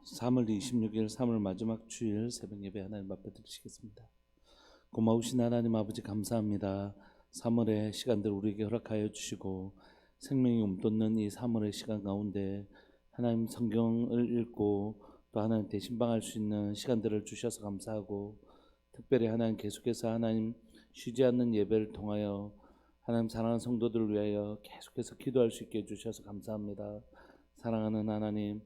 3월 26일 3월 마지막 주일 새벽 예배 하나님 앞에 드리시겠습니다. 고마우신 하나님 아버지 감사합니다. 3월의 시간들 우리에게 허락하여 주시고 생명이 움돋는 이 3월의 시간 가운데 하나님 성경을 읽고 또 하나님 대신방할 수 있는 시간들을 주셔서 감사하고, 특별히 하나님 계속해서 하나님 쉬지 않는 예배를 통하여 하나님 사랑하는 성도들을 위하여 계속해서 기도할 수 있게 해주셔서 감사합니다. 사랑하는 하나님,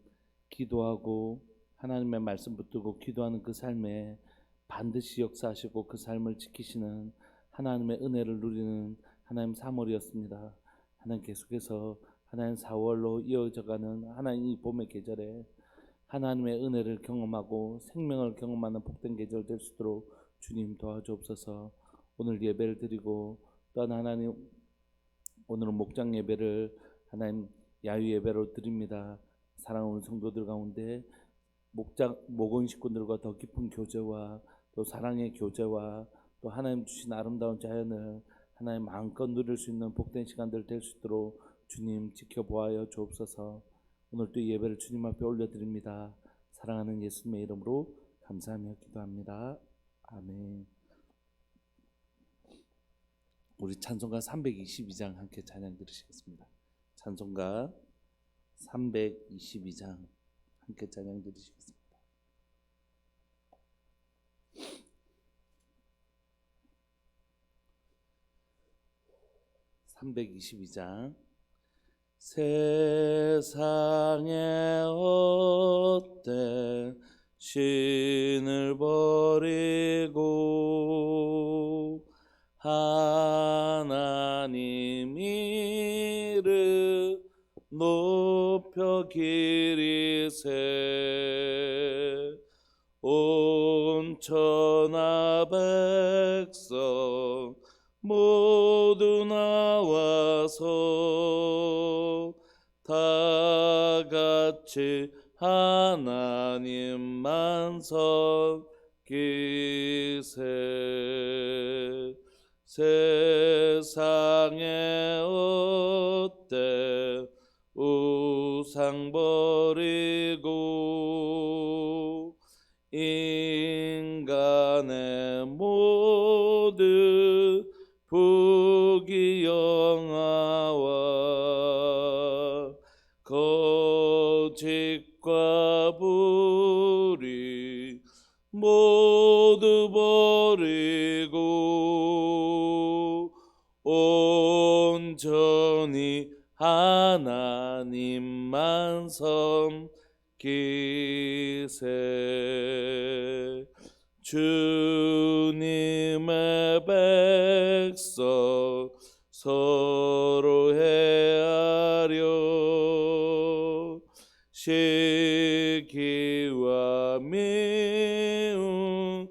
기도하고 하나님의 말씀 붙들고 기도하는 그 삶에 반드시 역사하시고 그 삶을 지키시는 하나님의 은혜를 누리는 하나님 3월이었습니다. 하나님 계속해서 하나님 4월로 이어져가는 하나님 이 봄의 계절에 하나님의 은혜를 경험하고 생명을 경험하는 복된 계절 될 수 있도록 주님 도와주옵소서. 오늘 예배를 드리고 또한 하나님 오늘은 목장 예배를 하나님 야유 예배로 드립니다. 사랑하는 성도들 가운데 목원 식구들과 더 깊은 교제와 또 사랑의 교제와 또 하나님 주신 아름다운 자연을 하나님 마음껏 누릴 수 있는 복된 시간들 될 수 있도록 주님 지켜보아여 주옵소서. 오늘 또 예배를 주님 앞에 올려드립니다. 사랑하는 예수님의 이름으로 감사하며 기도합니다. 아멘. 우리 찬송가 322장 함께 찬양 드리시겠습니다. 찬송가 322장 함께 찬양 드리시겠습니다. 322장. 세상에 헛된 신을 버리고 하나님 이름 높여 기리세. 온 천하 백성 모두 나와서 다 같이 하나님만 섬기세. 세상에 헛된 우상 버리고 인간의 모든 부귀영화와 거짓과 불의 모두 버리고 온전히 하나님만 섬기세. 주님의 백성 서로 헤아려 시기와 미움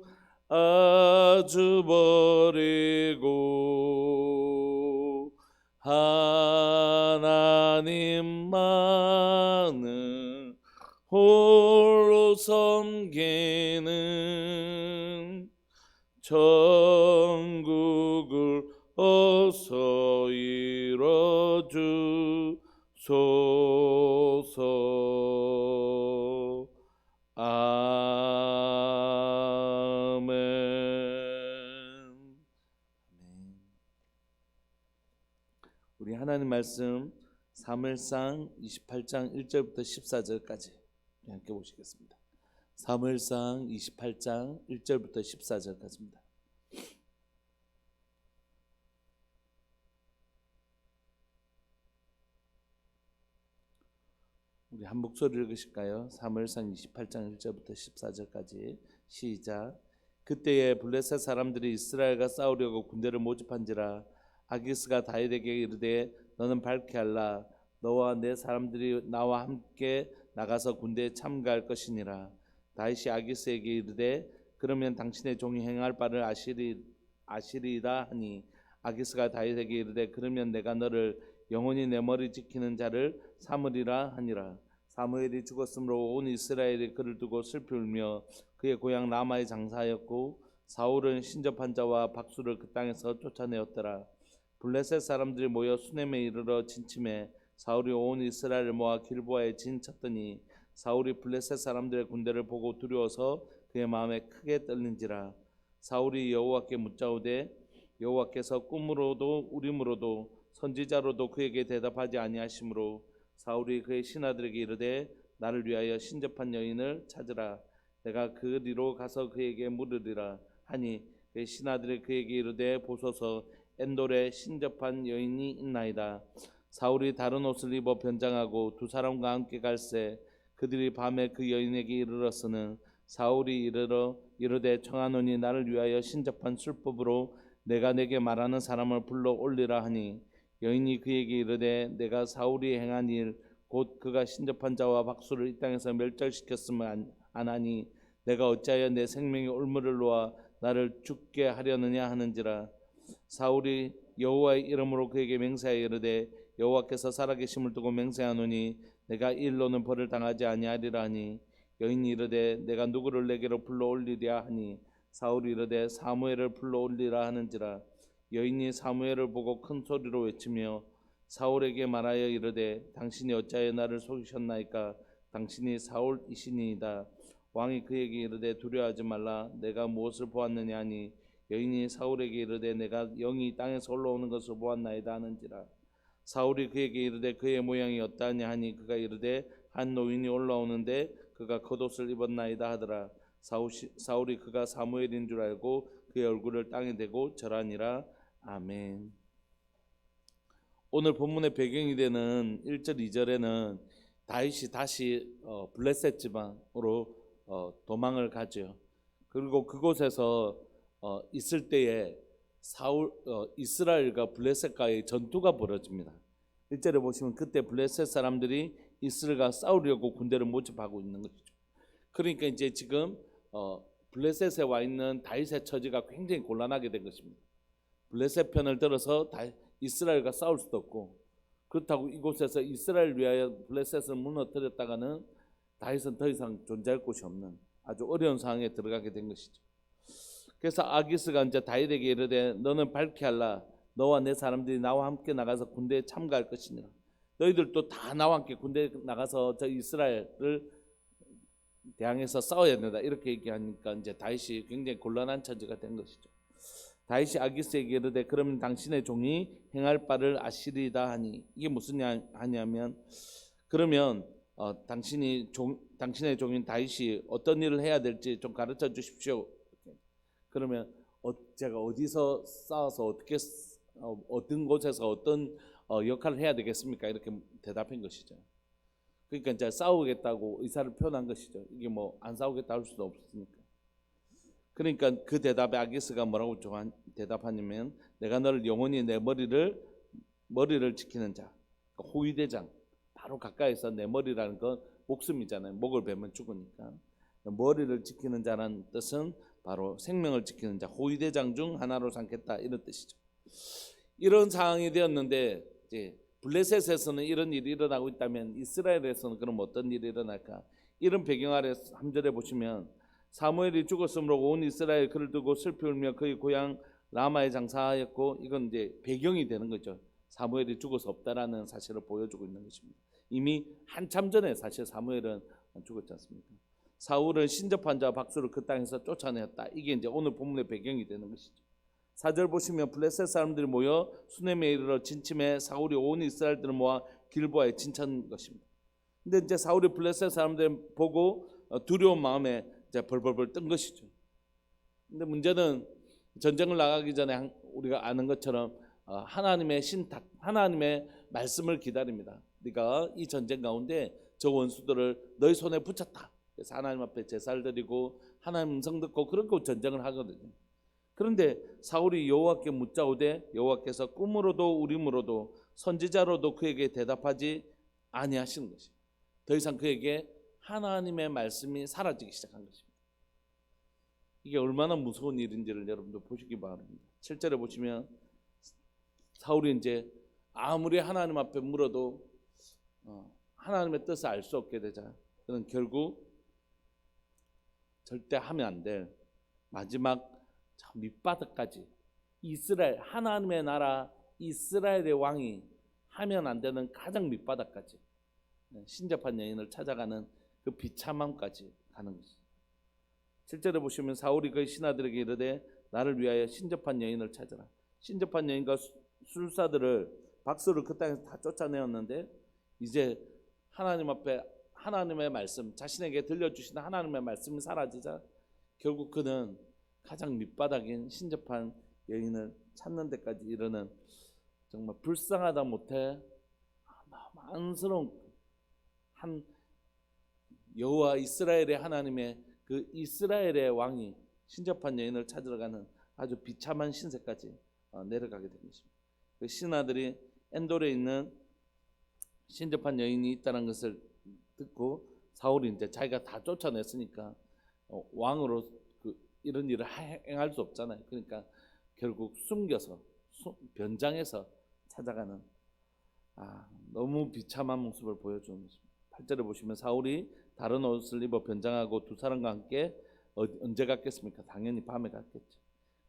아주 버리고 하나님만은 홀로 섬기는 천국을 어서 이뤄주소서. 아멘. 우리 하나님 말씀 사무엘상 28장 1절부터 14절까지 함께 보시겠습니다. 사무엘상 28장 1절부터 14절까지입니다. 우리 한 목소리를 읽으실까요? 사무엘상 28장 1절부터 14절까지 시작. 그때에 블레셋 사람들이 이스라엘과 싸우려고 군대를 모집한지라 아기스가 다윗에게 이르되 너는 밝게 알라. 너와 내 사람들이 나와 함께 나가서 군대에 참가할 것이니라. 다윗이 아기스에게 이르되 그러면 당신의 종이 행할 바를 아시리이다 하니 아기스가 다윗에게 이르되 그러면 내가 너를 영원히 내 머리 지키는 자를 삼으리라 하니라. 사무엘이 죽었으므로 온 이스라엘이 그를 두고 슬피 울며 그의 고향 라마에 장사하였고 사울은 신접한 자와 박수를 그 땅에서 쫓아내었더라. 블레셋 사람들이 모여 수넴에 이르러 진침해 사울이 온 이스라엘을 모아 길보아에 진쳤더니 사울이 블레셋 사람들의 군대를 보고 두려워서 그의 마음에 크게 떨린지라. 사울이 여호와께 묻자오되 여호와께서 꿈으로도 우림으로도 선지자로도 그에게 대답하지 아니하시므로 사울이 그의 신하들에게 이르되 나를 위하여 신접한 여인을 찾으라. 내가 그리로 가서 그에게 물으리라 하니 그의 신하들이 그에게 이르되 보소서 엔돌에 신접한 여인이 있나이다. 사울이 다른 옷을 입어 변장하고 두 사람과 함께 갈새 그들이 밤에 그 여인에게 이르렀으는 사울이 이르되 청하노니 나를 위하여 신접한 술법으로 내가 내게 말하는 사람을 불러 올리라 하니 여인이 그에게 이르되 내가 사울이 행한 일 곧 그가 신접한 자와 박수를 이 땅에서 멸절시켰으면 안하니 내가 어찌하여 내 생명의 올무를 놓아 나를 죽게 하려느냐 하는지라. 사울이 여호와의 이름으로 그에게 맹세하여 이르되 여호와께서 살아계심을 두고 맹세하노니 내가 이 일로는 벌을 당하지 아니하리라 하니 여인이 이르되 내가 누구를 내게로 불러 올리랴 하니 사울이 이르되 사무엘을 불러 올리라 하는지라. 여인이 사무엘을 보고 큰 소리로 외치며 사울에게 말하여 이르되 당신이 어찌하여 나를 속이셨나이까. 당신이 사울이시니이다. 왕이 그에게 이르되 두려워하지 말라. 내가 무엇을 보았느냐 하니 여인이 사울에게 이르되 내가 영이 땅에서 올라오는 것을 보았나이다 하는지라. 사울이 그에게 이르되 그의 모양이 어떠하냐 하니 그가 이르되 한 노인이 올라오는데 그가 겉옷을 입었나이다 하더라. 사울이 그가 사무엘인 줄 알고 그의 얼굴을 땅에 대고 절하니라. 아멘. 오늘 본문의 배경이 되는 1절 2절에는 다윗이 다시 블레셋 지방으로 도망을 가죠. 그리고 그곳에서 있을 때에 이스라엘과 블레셋과의 전투가 벌어집니다. 1절에 보시면 그때 블레셋 사람들이 이스라엘과 싸우려고 군대를 모집하고 있는 것이죠. 그러니까 이제 지금 블레셋에 와 있는 다윗의 처지가 굉장히 곤란하게 된 것입니다. 블레셋 편을 들어서 이스라엘과 싸울 수도 없고, 그렇다고 이곳에서 이스라엘 위하여 블레셋을 무너뜨렸다가는 다윗은 더 이상 존재할 곳이 없는 아주 어려운 상황에 들어가게 된 것이죠. 그래서 아기스가 이제 다윗에게 이르되 너는 밝게 하라. 너와 내 사람들이 나와 함께 나가서 군대에 참가할 것이니라. 너희들도 다 나와 함께 군대에 나가서 저 이스라엘을 대항해서 싸워야 된다. 이렇게 얘기하니까 이제 다윗이 굉장히 곤란한 처지가 된 것이죠. 다윗이 아기스에게 이르되 그러면 당신의 종이 행할 바를 아시리다 하니, 이게 무슨 하냐면 그러면 당신의 종인 다윗이 어떤 일을 해야 될지 좀 가르쳐 주십시오. 그러면 제가 어디서 싸워서 어떻게 어떤 곳에서 어떤 역할을 해야 되겠습니까? 이렇게 대답한 것이죠. 그러니까 이제 싸우겠다고 의사를 표현한 것이죠. 이게 뭐 안 싸우겠다 할 수도 없으니까. 그러니까 그 대답에 아기스가 뭐라고 대답하냐면 내가 너를 영원히 내 머리를 지키는 자, 그러니까 호위대장, 바로 가까이서 내 머리라는 건 목숨이잖아요. 목을 베면 죽으니까. 머리를 지키는 자라는 뜻은 바로 생명을 지키는 자, 호위대장 중 하나로 삼겠다, 이런 뜻이죠. 이런 상황이 되었는데 이제 블레셋에서는 이런 일이 일어나고 있다면 이스라엘에서는 그럼 어떤 일이 일어날까? 이런 배경 아래 3절에 보시면 사무엘이 죽었으므로 온 이스라엘 그를 두고 슬피 울며 그의 고향 라마에 장사하였고, 이건 이제 배경이 되는 거죠. 사무엘이 죽어서 없다라는 사실을 보여주고 있는 것입니다. 이미 한참 전에 사실 사무엘은 죽었지 않습니까? 사울은 신접한 자와 박수를 그 땅에서 쫓아내었다. 이게 이제 오늘 본문의 배경이 되는 것이죠. 4절 보시면 블레셋 사람들이 모여 수넴에 이르러 진침해 사울이 온 이스라엘들을 모아 길보아에 진치한 것입니다. 근데 이제 사울이 블레셋 사람들 보고 두려운 마음에 이제 벌벌벌 뜬 것이죠. 근데 문제는 전쟁을 나가기 전에 우리가 아는 것처럼 하나님의 신탁, 하나님의 말씀을 기다립니다. 네가 이 전쟁 가운데 저 원수들을 너희 손에 붙였다. 그래서 하나님 앞에 제사를 드리고 하나님 음성 듣고 그렇게 전쟁을 하거든요. 그런데 사울이 여호와께 묻자오되 여호와께서 꿈으로도 우림으로도 선지자로도 그에게 대답하지 아니하시는 것이, 더 이상 그에게 하나님의 말씀이 사라지기 시작한 것입니다. 이게 얼마나 무서운 일인지를 여러분들 보시기 바랍니다. 7절에 보시면 사울이 이제 아무리 하나님 앞에 물어도 하나님의 뜻을 알 수 없게 되자 그는 결국 절대 하면 안 될 마지막 밑바닥까지, 이스라엘, 하나님의 나라 이스라엘의 왕이 하면 안 되는 가장 밑바닥까지 신접한 여인을 찾아가는 그 그 비참함까지 가는 것이죠. 실제로 보시면 사울이 그 신하들에게 이르되 나를 위하여 신접한 여인을 찾으라. 신접한 여인과 술사들을 박수를 그 땅에서 다 쫓아내었는데 이제 하나님 앞에 하나님의 말씀, 자신에게 들려주신 하나님의 말씀이 사라지자 결국 그는 가장 밑바닥인 신접한 여인을 찾는 데까지 이르는 정말 불쌍하다 못해 너무 안쓰러운 한 여호와 이스라엘의 하나님의 그 이스라엘의 왕이 신접한 여인을 찾으러 가는 아주 비참한 신세까지 내려가게 된 것입니다. 그 신하들이 엔돌에 있는 신접한 여인이 있다는 것을 듣고 사울이 이제 자기가 다 쫓아냈으니까 왕으로 이런 일을 행할 수 없잖아요. 그러니까 결국 숨겨서 변장해서 찾아가는 너무 비참한 모습을 보여주는 것입니다. 8절에 보시면 사울이 다른 옷을 입어 변장하고 두 사람과 함께 언제 갔겠습니까? 당연히 밤에 갔겠죠.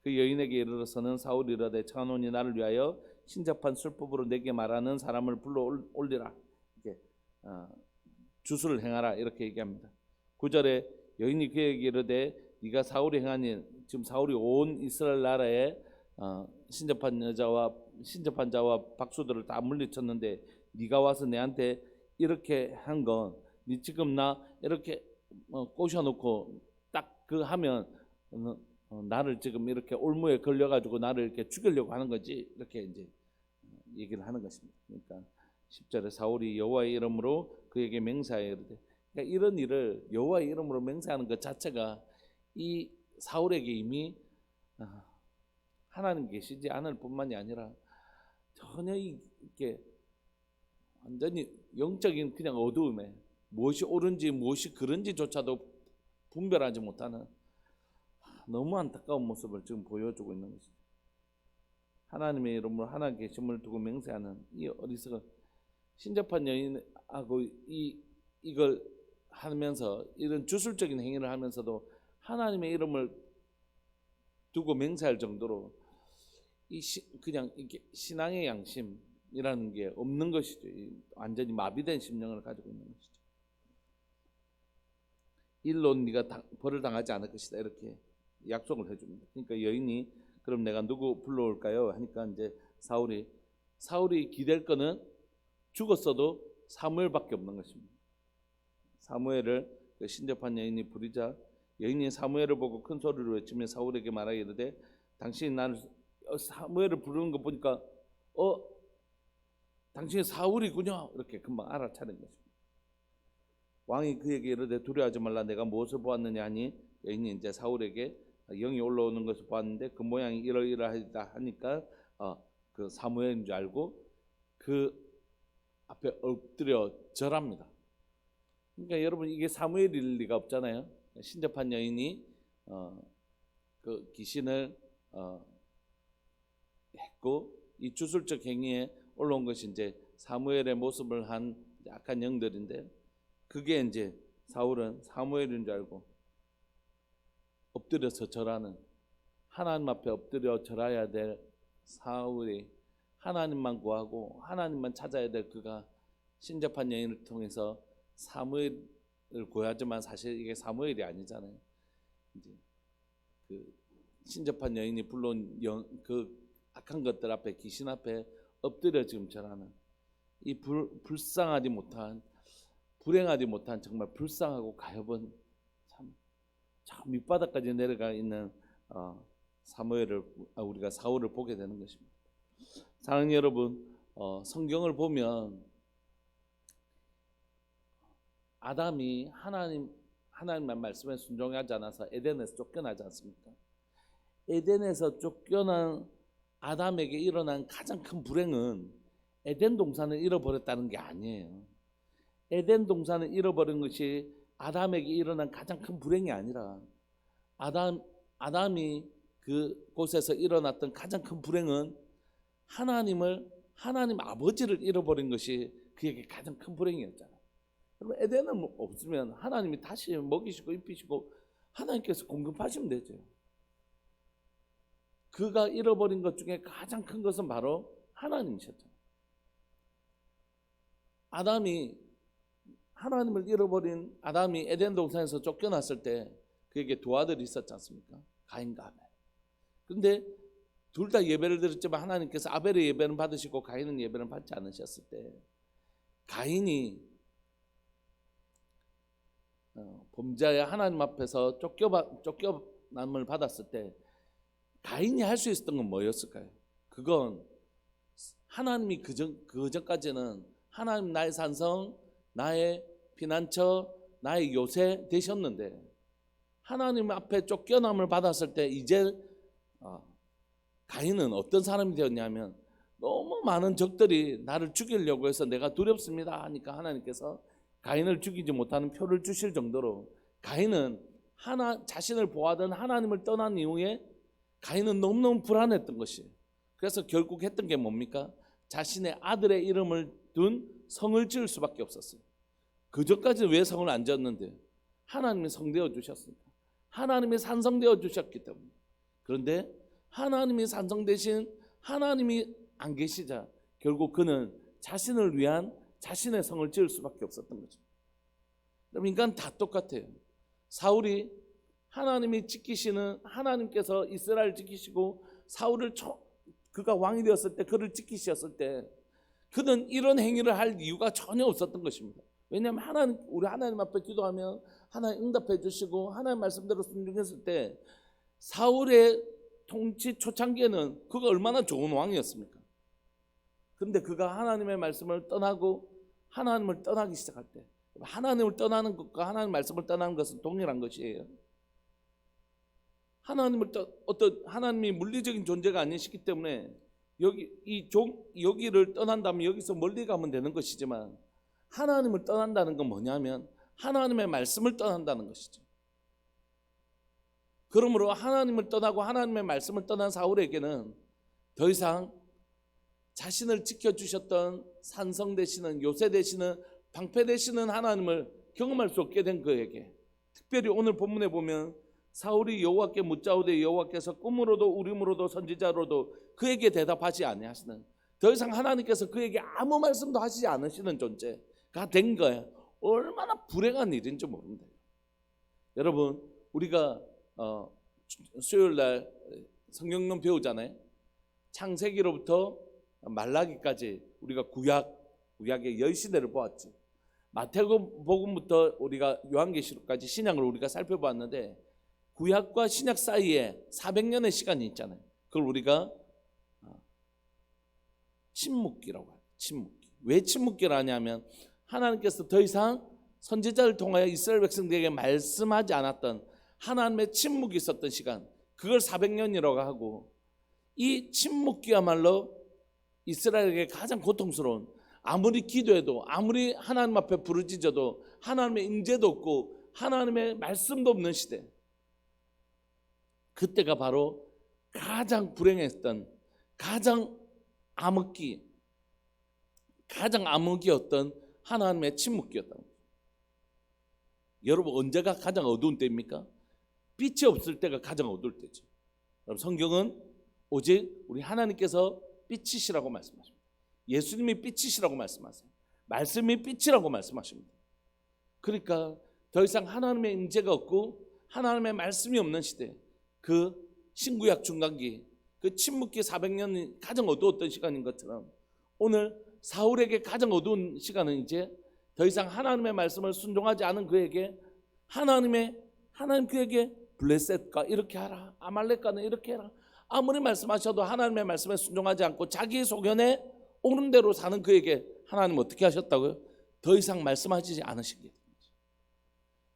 그 여인에게 이르러서는 사울이 이르되 청하노니 나를 위하여 신접한 술법으로 내게 말하는 사람을 불러 올리라. 이렇게 주술을 행하라 이렇게 얘기합니다. 9절에 여인이 그에게 이르되 네가 사울이 행한 일, 지금 사울이 온 이스라엘 나라에 신접한 자와 박수들을 다 물리쳤는데 네가 와서 내한테 이렇게 한 건 네 지금 나 이렇게 꼬셔놓고 딱 그 하면 나를 지금 이렇게 올무에 걸려가지고 나를 이렇게 죽이려고 하는 거지 이렇게 이제 얘기를 하는 것입니다. 그러니까 10절에 사울이 여호와의 이름으로 그에게 맹세하여 이르되, 그러니까 이런 일을 여호와의 이름으로 맹세하는 것 자체가 이 사울에게 이미 하나님 계시지 않을 뿐만이 아니라 전혀 이게 완전히 영적인 그냥 어두움에 무엇이 옳은지 무엇이 그른지조차도 분별하지 못하는 너무 안타까운 모습을 지금 보여주고 있는 것이죠. 하나님의 이름으로 하나님 계심을 두고 맹세하는 이 어리석은 신접한 여인하고 이걸 하면서 이런 주술적인 행위를 하면서도 하나님의 이름을 두고 맹세할 정도로 그냥 이게 신앙의 양심이라는 게 없는 것이죠. 완전히 마비된 심령을 가지고 있는 것이죠. 일로 네가 벌을 당하지 않을 것이다 이렇게 약속을 해줍니다. 그러니까 여인이 그럼 내가 누구 불러올까요? 하니까 이제 사울이 기댈 거는 죽었어도 사무엘밖에 없는 것입니다. 사무엘을 신접한 여인이 부르자 여인이 사무엘을 보고 큰 소리로 외치며 사울에게 말하여 이르되 당신이 나를 사무엘을 부르는 거 보니까 당신이 사울이군요 이렇게 금방 알아차린 것입니다. 왕이 그에게 이르되 두려워하지 말라 내가 무엇을 보았느냐 하니 여인이 이제 사울에게 영이 올라오는 것을 보았는데 그 모양이 이러이러하다 하니까 그 사무엘인 줄 알고 그 앞에 엎드려 절합니다. 그러니까 여러분 이게 사무엘일 리가 없잖아요. 신접한 여인이 그 귀신을 했고 이 주술적 행위에 올라온 것이 이제 사무엘의 모습을 한 악한 영들인데 그게 이제 사울은 사무엘인 줄 알고 엎드려서 절하는 하나님 앞에 엎드려 절해야 될 사울이 하나님만 구하고 하나님만 찾아야 될 그가 신접한 여인을 통해서 사무엘을 구하지만 사실 이게 사무엘이 아니잖아요. 이제 그 신접한 여인이 불러온 그 악한 것들 앞에 귀신 앞에 엎드려 지금 절하는 이 불쌍하지 못한 불행하지 못한 정말 불쌍하고 가엾은 참 밑바닥까지 내려가 있는 우리가 사울을 보게 되는 것입니다. 사랑하는 여러분, 성경을 보면 아담이 하나님의 말씀에 순종하지 않아서 에덴에서 쫓겨나지 않습니까? 에덴에서 쫓겨난 아담에게 일어난 가장 큰 불행은 에덴 동산을 잃어버렸다는 게 아니에요. 에덴 동산을 잃어버린 것이 아담에게 일어난 가장 큰 불행이 아니라 아담이 그곳에서 일어났던 가장 큰 불행은 하나님 아버지를 잃어버린 것이 그에게 가장 큰 불행이었잖아요. 여러분 에덴은 없으면 하나님이 다시 먹이시고 입히시고 하나님께서 공급하시면 되죠. 그가 잃어버린 것 중에 가장 큰 것은 바로 하나님이셨잖아요. 아담이 하나님을 잃어버린 아담이 에덴 동산에서 쫓겨났을 때 그에게 두 아들이 있었지 않습니까? 가인과 아벨. 그런데 둘 다 예배를 드렸지만 하나님께서 아벨의 예배는 받으시고 가인은 예배는 받지 않으셨을 때 가인이 범죄하여 하나님 앞에서 쫓겨남을 받았을 때 가인이 할 수 있었던 건 뭐였을까요? 그건 하나님이 그전까지는 하나님 나의 산성, 나의 피난처, 나의 요새 되셨는데 하나님 앞에 쫓겨남을 받았을 때 이제 가인은 어떤 사람이 되었냐면 너무 많은 적들이 나를 죽이려고 해서 내가 두렵습니다 하니까 하나님께서 가인을 죽이지 못하는 표를 주실 정도로 가인은 자신을 보호하던 하나님을 떠난 이후에 가인은 너무너무 불안했던 것이에요. 그래서 결국 했던 게 뭡니까? 자신의 아들의 이름을 둔 성을 지을 수밖에 없었어요. 그전까지는 왜 성을 안 지었는데? 하나님이 성되어 주셨으니까. 하나님이 산성되어 주셨기 때문에. 그런데 하나님이 산성 대신 하나님이 안 계시자 결국 그는 자신을 위한 자신의 성을 지을 수밖에 없었던 거죠. 그럼 인간 다 똑같아요. 사울이 하나님이 지키시는 하나님께서 이스라엘 지키시고 사울을 그가 왕이 되었을 때 그를 지키셨을 때 그는 이런 행위를 할 이유가 전혀 없었던 것입니다. 왜냐하면 우리 하나님 앞에 기도하면 하나님 응답해 주시고 하나님 말씀대로 순종했을 때 사울의 통치 초창기에는 그가 얼마나 좋은 왕이었습니까? 그런데 그가 하나님의 말씀을 떠나고 하나님을 떠나기 시작할 때 하나님을 떠나는 것과 하나님의 말씀을 떠나는 것은 동일한 것이에요. 하나님이 물리적인 존재가 아니시기 때문에 여기를 떠난다면 여기서 멀리 가면 되는 것이지만 하나님을 떠난다는 건 뭐냐면 하나님의 말씀을 떠난다는 것이죠. 그러므로 하나님을 떠나고 하나님의 말씀을 떠난 사울에게는 더 이상 자신을 지켜주셨던 산성 되시는 요새 되시는 방패 되시는 하나님을 경험할 수 없게 된 그에게 특별히 오늘 본문에 보면 사울이 여호와께 묻자오되 여호와께서 꿈으로도 우림으로도 선지자로도 그에게 대답하지 아니하시는 더 이상 하나님께서 그에게 아무 말씀도 하시지 않으시는 존재가 된 거예요. 얼마나 불행한 일인지 모릅니다. 여러분 우리가 수요일날 성경론 배우잖아요. 창세기로부터 말라기까지 우리가 구약의 10시대를 보았지. 마태복음부터 우리가 요한계시록까지 신약을 우리가 살펴보았는데 구약과 신약 사이에 400년의 시간이 있잖아요. 그걸 우리가 침묵기라고 해요. 침묵기. 왜 침묵기를 하냐면 하나님께서 더 이상 선지자를 통하여 이스라엘 백성들에게 말씀하지 않았던 하나님의 침묵이 있었던 시간, 그걸 400년이라고 하고 이 침묵기야말로 이스라엘에게 가장 고통스러운, 아무리 기도해도 아무리 하나님 앞에 부르짖어도 하나님의 임재도 없고 하나님의 말씀도 없는 시대, 그때가 바로 가장 불행했던 가장 암흑기였던 하나님의 침묵기였다. 여러분 언제가 가장 어두운 때입니까? 빛이 없을 때가 가장 어두울 때죠. 여러분 성경은 오직 우리 하나님께서 빛이시라고 말씀하십니다. 예수님이 빛이시라고 말씀하세요. 말씀이 빛이라고 말씀하십니다. 그러니까 더 이상 하나님의 임재가 없고 하나님의 말씀이 없는 시대, 그 신구약 중간기, 그 침묵기 400년이 가장 어두웠던 시간인 것처럼 오늘 사울에게 가장 어두운 시간은 이제 더 이상 하나님의 말씀을 순종하지 않은 그에게 하나님 그에게 블레셋과 이렇게 하라, 아말렉과는 이렇게 해라, 아무리 말씀하셔도 하나님의 말씀에 순종하지 않고 자기 소견에 오는 대로 사는 그에게 하나님 어떻게 하셨다고요? 더 이상 말씀하시지 않으시게 됩니다.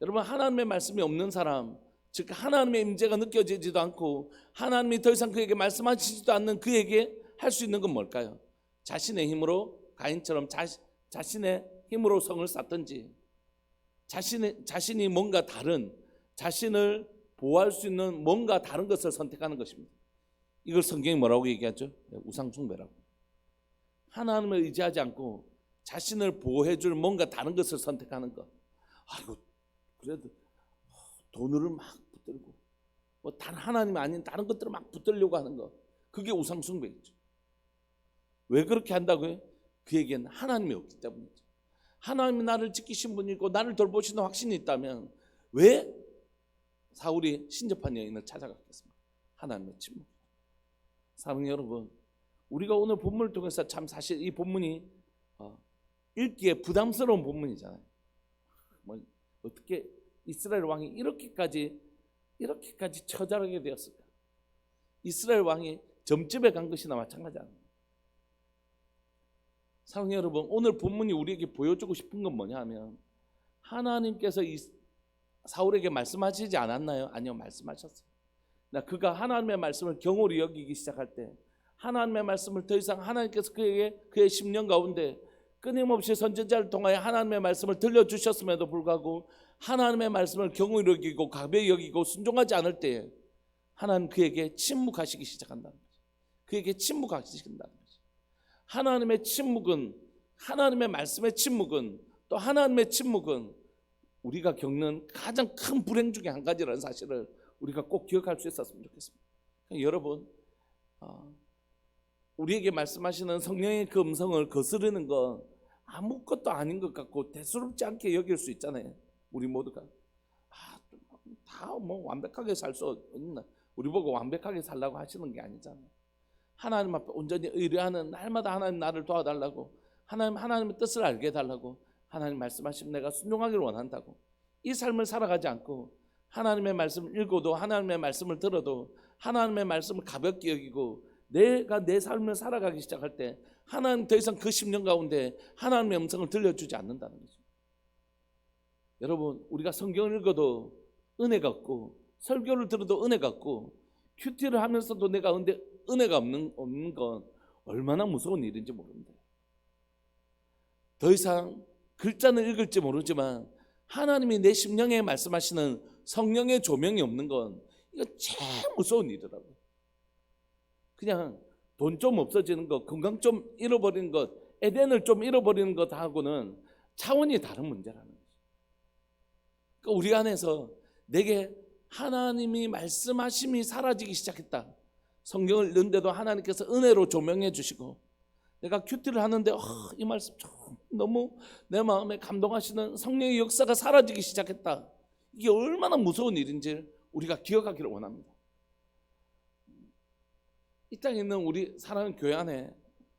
여러분 하나님의 말씀이 없는 사람, 즉 하나님의 임재가 느껴지지도 않고 하나님이 더 이상 그에게 말씀하시지도 않는 그에게 할 수 있는 건 뭘까요? 자신의 힘으로 가인처럼 자신의 힘으로 성을 쌓든지 자신이 뭔가 다른, 자신을 보호할 수 있는 뭔가 다른 것을 선택하는 것입니다. 이걸 성경이 뭐라고 얘기하죠? 우상숭배라고. 하나님을 의지하지 않고 자신을 보호해줄 뭔가 다른 것을 선택하는 것. 아이고 그래도 돈을 막 붙들고 다른 하나님 아닌 다른 것들을 막 붙들려고 하는 것, 그게 우상숭배이죠. 왜 그렇게 한다고요? 그에게는 하나님이 없기 때문이죠. 하나님이 나를 지키신 분이고 나를 돌보시는 확신이 있다면 왜 사울이 신접한 여인을 찾아갔겠습니까? 하나님의 침묵. 사랑하는 여러분, 우리가 오늘 본문을 통해서 참 사실 이 본문이 읽기에 부담스러운 본문이잖아요. 뭐 어떻게 이스라엘 왕이 이렇게까지 처절하게 되었을까? 이스라엘 왕이 점집에 간 것이나 마찬가지 아닙니다. 사랑하는 여러분, 오늘 본문이 우리에게 보여주고 싶은 건 뭐냐 하면 하나님께서 사울에게 말씀하시지 않았나요? 아니요, 말씀하셨어요. 그가 하나님의 말씀을 경홀히 여기기 시작할 때 하나님의 말씀을 더 이상 하나님께서 그에게 그의 심령 가운데 끊임없이 선지자를 통하여 하나님의 말씀을 들려주셨음에도 불구하고 하나님의 말씀을 경홀히 여기고 가벼이 여기고 순종하지 않을 때 하나님 그에게 침묵하시기 시작한다는 거죠. 그에게 침묵하신다는 거죠. 하나님의 침묵은, 하나님의 말씀의 침묵은, 또 하나님의 침묵은 우리가 겪는 가장 큰 불행 중에 한 가지라는 사실을 우리가 꼭 기억할 수 있었으면 좋겠습니다. 여러분, 우리에게 말씀하시는 성령의 그 음성을 거스르는 건 아무것도 아닌 것 같고 대수롭지 않게 여길 수 있잖아요. 우리 모두가 다 뭐 완벽하게 살 수 있나? 우리 보고 완벽하게 살라고 하시는 게 아니잖아요. 하나님 앞에 온전히 의뢰하는 날마다 하나님 나를 도와달라고, 하나님의 뜻을 알게 해달라고, 하나님 말씀하시면 내가 순종하기를 원한다고, 이 삶을 살아가지 않고 하나님의 말씀을 읽어도 하나님의 말씀을 들어도 하나님의 말씀을 가볍게 여기고 내가 내 삶을 살아가기 시작할 때 하나님 더 이상 그 심령 가운데 하나님의 음성을 들려주지 않는다는 거죠. 여러분, 우리가 성경을 읽어도 은혜가 없고 설교를 들어도 은혜가 없고 큐티를 하면서도 내가 은혜가 없는 건 얼마나 무서운 일인지 모릅니다. 더 이상 글자는 읽을지 모르지만 하나님이 내 심령에 말씀하시는 성령의 조명이 없는 건 이거 제일 무서운 일이라고요. 그냥 돈 좀 없어지는 것, 건강 좀 잃어버리는 것, 에덴을 좀 잃어버리는 것하고는 차원이 다른 문제라는 거죠. 그러니까 우리 안에서 내게 하나님이 말씀하심이 사라지기 시작했다. 성경을 읽는데도 하나님께서 은혜로 조명해 주시고 내가 큐티를 하는데 이 말씀 너무 내 마음에 감동하시는 성령의 역사가 사라지기 시작했다. 이게 얼마나 무서운 일인지 우리가 기억하기를 원합니다. 이 땅에 있는 우리 사랑하는 교회 안에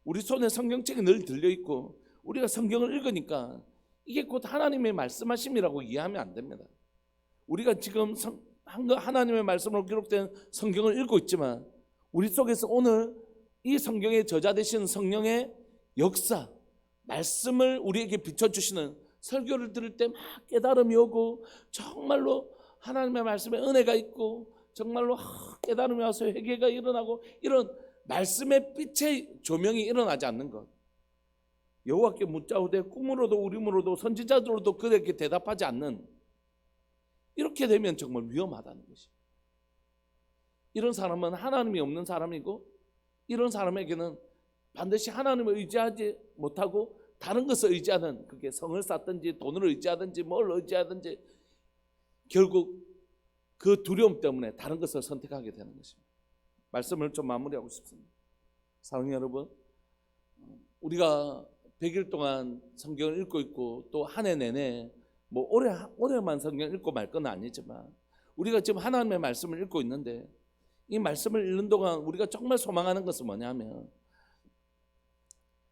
우리 손에 성경책이 늘 들려있고 우리가 성경을 읽으니까 이게 곧 하나님의 말씀하심이라고 이해하면 안 됩니다. 우리가 지금 하나님의 말씀으로 기록된 성경을 읽고 있지만 우리 속에서 오늘 이 성경의 저자 되신 성령의 역사, 말씀을 우리에게 비춰주시는, 설교를 들을 때 막 깨달음이 오고 정말로 하나님의 말씀에 은혜가 있고 정말로 깨달음이 와서 회개가 일어나고 이런 말씀의 빛의 조명이 일어나지 않는 것, 여호와께 묻자오되 꿈으로도 우림으로도 선지자들로도 그에게 대답하지 않는, 이렇게 되면 정말 위험하다는 것이. 이런 사람은 하나님이 없는 사람이고 이런 사람에게는 반드시 하나님을 의지하지 못하고 다른 것을 의지하는, 그게 성을 쌓든지 돈을 의지하든지 뭘 의지하든지 결국 그 두려움 때문에 다른 것을 선택하게 되는 것입니다. 말씀을 좀 마무리하고 싶습니다. 사랑하는 여러분, 우리가 100일 동안 성경을 읽고 있고 또 한 해 내내 뭐 올해만 성경 읽고 말 건 아니지만 우리가 지금 하나님의 말씀을 읽고 있는데 이 말씀을 읽는 동안 우리가 정말 소망하는 것은 뭐냐면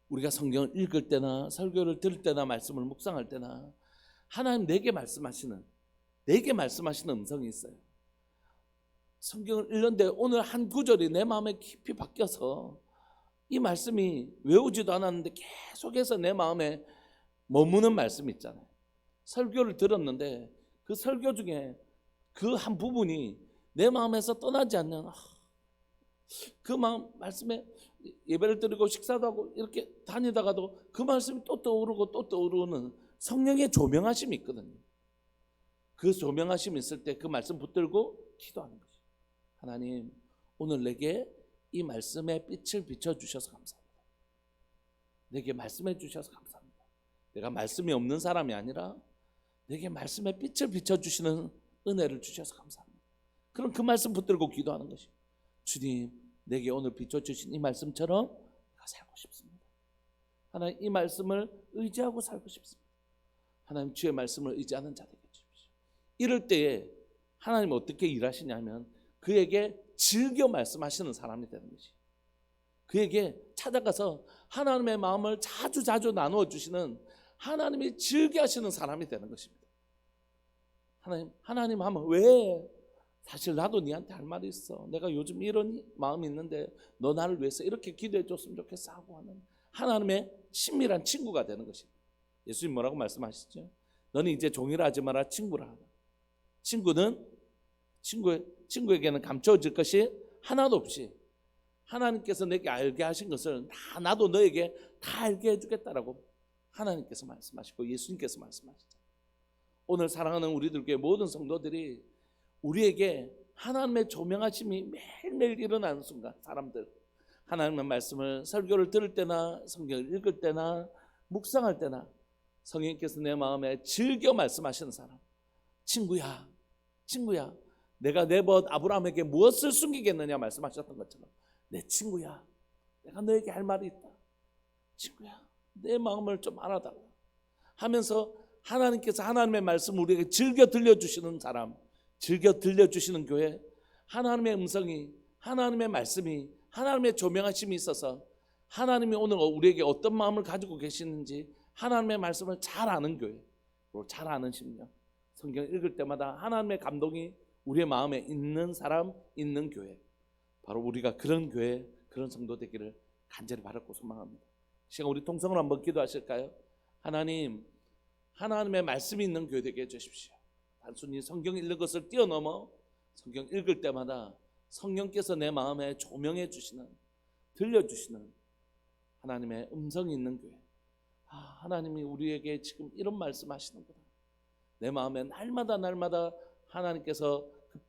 우리가 성경을 읽을 때나 설교를 들을 때나 말씀을 묵상할 때나 하나님 내게 말씀하시는 음성이 있어요. 성경을 읽는데 오늘 한 구절이 내 마음에 깊이 박혀서 이 말씀이 외우지도 않았는데 계속해서 내 마음에 머무는 말씀이 있잖아요. 설교를 들었는데 그 설교 중에 그 한 부분이 내 마음에서 떠나지 않는 그 말씀에 예배를 드리고 식사도 하고 이렇게 다니다가도 그 말씀이 또 떠오르고 또 떠오르는 성령의 조명하심이 있거든요. 그 조명하심이 있을 때 그 말씀 붙들고 기도하는 거죠. 하나님, 오늘 내게 이 말씀의 빛을 비춰주셔서 감사합니다. 내게 말씀해 주셔서 감사합니다. 내가 말씀이 없는 사람이 아니라 내게 말씀의 빛을 비춰주시는 은혜를 주셔서 감사합니다. 그럼 그 말씀 붙들고 기도하는 것이, 주님, 내게 오늘 비춰주신 이 말씀처럼 내가 살고 싶습니다. 하나님, 이 말씀을 의지하고 살고 싶습니다. 하나님 주의 말씀을 의지하는 자 되게 해주십시오. 이럴 때에 하나님 어떻게 일하시냐면 그에게 즐겨 말씀하시는 사람이 되는 것이, 그에게 찾아가서 하나님의 마음을 자주 나누어 주시는, 하나님이 즐겨 하시는 사람이 되는 것입니다. 하나님 하면, 왜? 사실 나도 네한테 할 말이 있어. 내가 요즘 이런 마음이 있는데 너 나를 위해서 이렇게 기도해 줬으면 좋겠어 하고 하는 하나님의 친밀한 친구가 되는 것입니다. 예수님 뭐라고 말씀하시죠? 너는 이제 종이라 하지 마라, 친구라 하라. 친구에게는 감춰질 것이 하나도 없이 하나님께서 내게 알게 하신 것을 나도 너에게 다 알게 해주겠다라고 하나님께서 말씀하시고 예수님께서 말씀하시죠. 오늘 사랑하는 우리들 교회 모든 성도들이 우리에게 하나님의 조명하심이 매일매일 일어나는 순간, 사람들 하나님의 말씀을 설교를 들을 때나 성경을 읽을 때나 묵상할 때나 성령께서 내 마음에 즐겨 말씀하시는 사람, 친구야 내가 내 벗 아브라함에게 무엇을 숨기겠느냐 말씀하셨던 것처럼, 내 친구야, 내가 너에게 할 말이 있다. 친구야, 내 마음을 좀 알아달라 하면서 하나님께서 하나님의 말씀을 우리에게 즐겨 들려주시는 사람, 즐겨 들려주시는 교회, 하나님의 음성이, 하나님의 말씀이, 하나님의 조명하심이 있어서 하나님이 오늘 우리에게 어떤 마음을 가지고 계시는지 하나님의 말씀을 잘 아는 교회, 그리고 잘 아는 심령, 성경 읽을 때마다 하나님의 감동이 우리의 마음에 있는 사람, 있는 교회, 바로 우리가 그런 교회, 그런 성도 되기를 간절히 바라고 소망합니다. 시간 우리 통성으로 한번 기도하실까요? 하나님의 말씀이 있는 교회 되게 해주십시오. 단순히 성경 읽는 것을 뛰어넘어 성경 읽을 때마다 성령께서 내 마음에 조명해 주시는, 들려주시는 하나님의 음성이 있는 교회. 하나님이 우리에게 지금 이런 말씀하시는구나. 내 마음에 날마다 하나님께서 그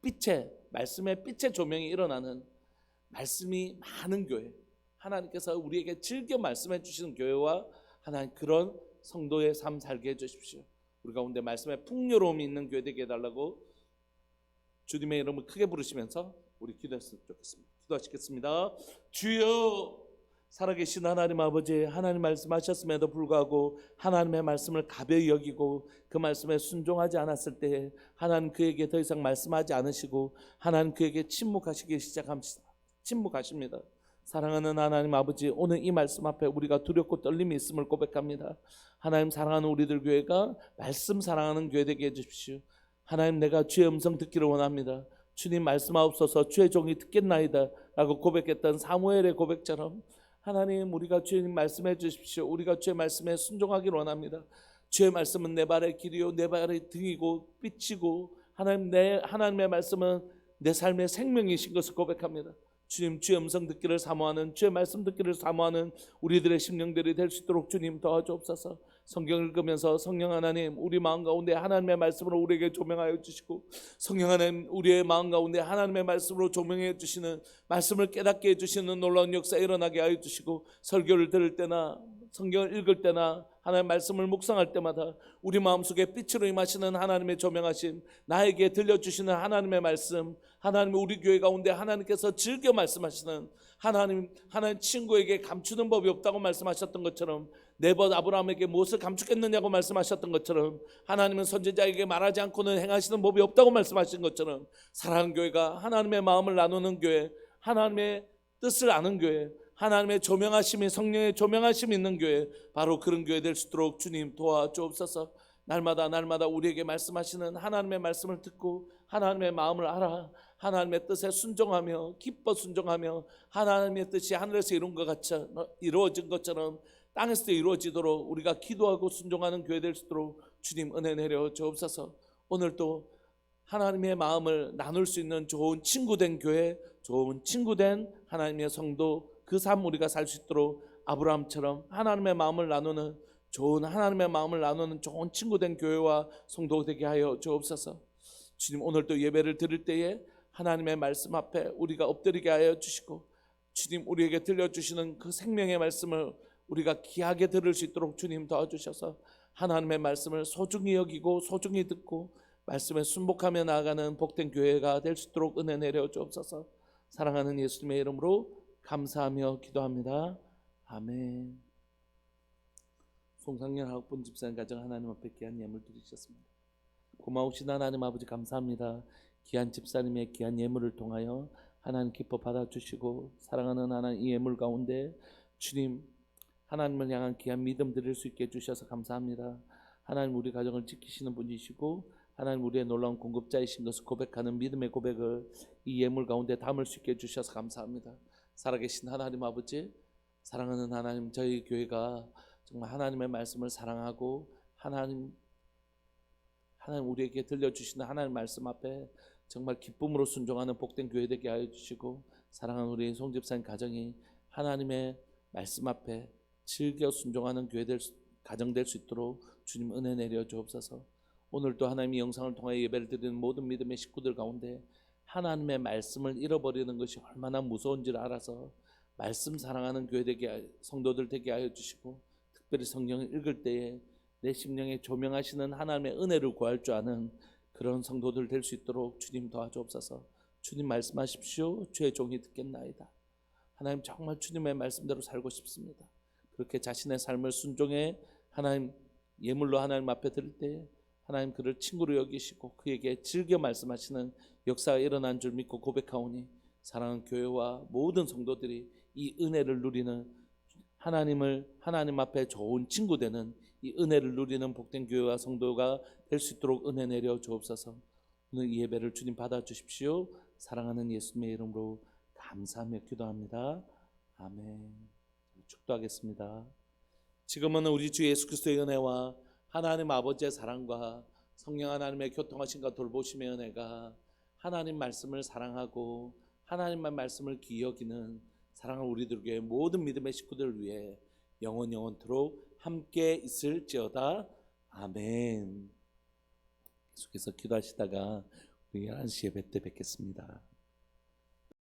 말씀의 빛의 조명이 일어나는, 말씀이 많은 교회, 하나님께서 우리에게 즐겨 말씀해 주시는 교회와 하나님 그런 성도의 삶 살게 해주십시오. 우리 가운데 말씀의 풍요로움이 있는 교회 되게 해달라고 주님의 이름을 크게 부르시면서 우리 기도했으면 좋겠습니다. 기도하시겠습니다. 주여, 살아계신 하나님 아버지, 하나님 말씀하셨음에도 불구하고 하나님의 말씀을 가벼이 여기고 그 말씀에 순종하지 않았을 때 하나님 그에게 더 이상 말씀하지 않으시고 하나님 그에게 침묵하십니다. 사랑하는 하나님 아버지, 오늘 이 말씀 앞에 우리가 두렵고 떨림이 있음을 고백합니다. 하나님, 사랑하는 우리들 교회가 말씀 사랑하는 교회 되게 해주십시오. 하나님, 내가 주의 음성 듣기를 원합니다. 주님 말씀하옵소서, 주의 종이 듣겠나이다 라고 고백했던 사무엘의 고백처럼 하나님, 우리가 주님 말씀해 주십시오. 우리가 주의 말씀에 순종하기를 원합니다. 주의 말씀은 내 발의 길이요 내 발의 등이고 빛이고, 하나님의 말씀은 내 삶의 생명이신 것을 고백합니다. 주님, 주의 음성 듣기를 사모하는, 주의 말씀 듣기를 사모하는 우리들의 심령들이 될 수 있도록 주님 도와주옵소서. 성경 읽으면서 성령 하나님, 우리 마음 가운데 하나님의 말씀으로 우리에게 조명하여 주시고, 성령 하나님, 우리의 마음 가운데 하나님의 말씀으로 조명해 주시는, 말씀을 깨닫게 해주시는 놀라운 역사 일어나게 하여 주시고, 설교를 들을 때나 성경을 읽을 때나 하나님의 말씀을 묵상할 때마다 우리 마음속에 빛으로 임하시는 하나님의 조명하심, 나에게 들려주시는 하나님의 말씀, 하나님 우리 교회 가운데 하나님께서 즐겨 말씀하시는 하나님 친구에게 감추는 법이 없다고 말씀하셨던 것처럼, 내 벗 아브라함에게 무엇을 감추겠느냐고 말씀하셨던 것처럼, 하나님은 선지자에게 말하지 않고는 행하시는 법이 없다고 말씀하신 것처럼, 사랑하는 교회가 하나님의 마음을 나누는 교회, 하나님의 뜻을 아는 교회, 하나님의 조명하심이, 성령의 조명하심이 있는 교회, 바로 그런 교회 될 수 있도록 주님 도와주옵소서. 날마다 우리에게 말씀하시는 하나님의 말씀을 듣고 하나님의 마음을 알아 하나님의 뜻에 순종하며 기뻐 순종하며, 하나님의 뜻이 하늘에서 이루어진 것처럼 땅에서도 이루어지도록 우리가 기도하고 순종하는 교회 될 수 있도록 주님 은혜 내려 주옵소서. 오늘도 하나님의 마음을 나눌 수 있는 좋은 친구된 교회, 좋은 친구된 하나님의 성도, 그 삶 우리가 살 수 있도록 아브라함처럼 하나님의 마음을 나누는, 좋은 하나님의 마음을 나누는 좋은 친구된 교회와 성도 되게 하여 주옵소서. 주님, 오늘도 예배를 드릴 때에 하나님의 말씀 앞에 우리가 엎드리게 하여 주시고, 주님 우리에게 들려주시는 그 생명의 말씀을 우리가 귀하게 들을 수 있도록 주님 도와주셔서 하나님의 말씀을 소중히 여기고 소중히 듣고 말씀에 순복하며 나아가는 복된 교회가 될 수 있도록 은혜 내려 주옵소서. 사랑하는 예수님의 이름으로 감사하며 기도합니다. 아멘. 송상현 학번 집사님 가정 하나님 앞에 귀한 예물 드리셨습니다. 고마우신 하나님 아버지 감사합니다. 귀한 집사님의 귀한 예물을 통하여 하나님 기뻐 받아주시고 사랑하는 하나님 이 예물 가운데 주님 하나님을 향한 귀한 믿음 드릴 수 있게 해주셔서 감사합니다. 하나님 우리 가정을 지키시는 분이시고 하나님 우리의 놀라운 공급자이신 것을 고백하는 믿음의 고백을 이 예물 가운데 담을 수 있게 해주셔서 감사합니다. 살아계신 하나님 아버지 사랑하는 하나님 저희 교회가 정말 하나님의 말씀을 사랑하고 하나님 우리에게 들려주시는 하나님 말씀 앞에 정말 기쁨으로 순종하는 복된 교회 되게 하여 주시고 사랑하는 우리 송 집사님 가정이 하나님의 말씀 앞에 즐겨 순종하는 가정 될 수 있도록 주님 은혜 내려 주옵소서. 오늘도 하나님의 영상을 통해 예배를 드리는 모든 믿음의 식구들 가운데 하나님의 말씀을 잃어버리는 것이 얼마나 무서운지를 알아서 말씀 사랑하는 교회 되게 성도들 되게 하여 주시고 특별히 성경을 읽을 때에 내 심령에 조명하시는 하나님의 은혜를 구할 줄 아는 그런 성도들 될 수 있도록 주님 도와주옵소서. 주님 말씀하십시오. 주의 종이 듣겠나이다. 하나님 정말 주님의 말씀대로 살고 싶습니다. 그렇게 자신의 삶을 순종해 하나님 예물로 하나님 앞에 드릴 때 하나님 그를 친구로 여기시고 그에게 즐겨 말씀하시는 역사가 일어난 줄 믿고 고백하오니 사랑하는 교회와 모든 성도들이 이 은혜를 누리는 하나님 앞에 좋은 친구 되는 이 은혜를 누리는 복된 교회와 성도가 될 수 있도록 은혜 내려 주옵소서. 오늘 이 예배를 주님 받아 주십시오. 사랑하는 예수님의 이름으로 감사하며 기도합니다. 아멘. 축도하겠습니다. 지금은 우리 주 예수 그리스도의 은혜와 하나님 아버지의 사랑과 성령 하나님의 교통하심과 돌보심의 은혜가 하나님 말씀을 사랑하고 하나님의 말씀을 귀히 여기는 사랑하는 우리들 교회 모든 믿음의 식구들을 위해 영원토록 함께 있을지어다. 아멘. 계속해서 기도하시다가 우리 11시 예배 때 뵙겠습니다.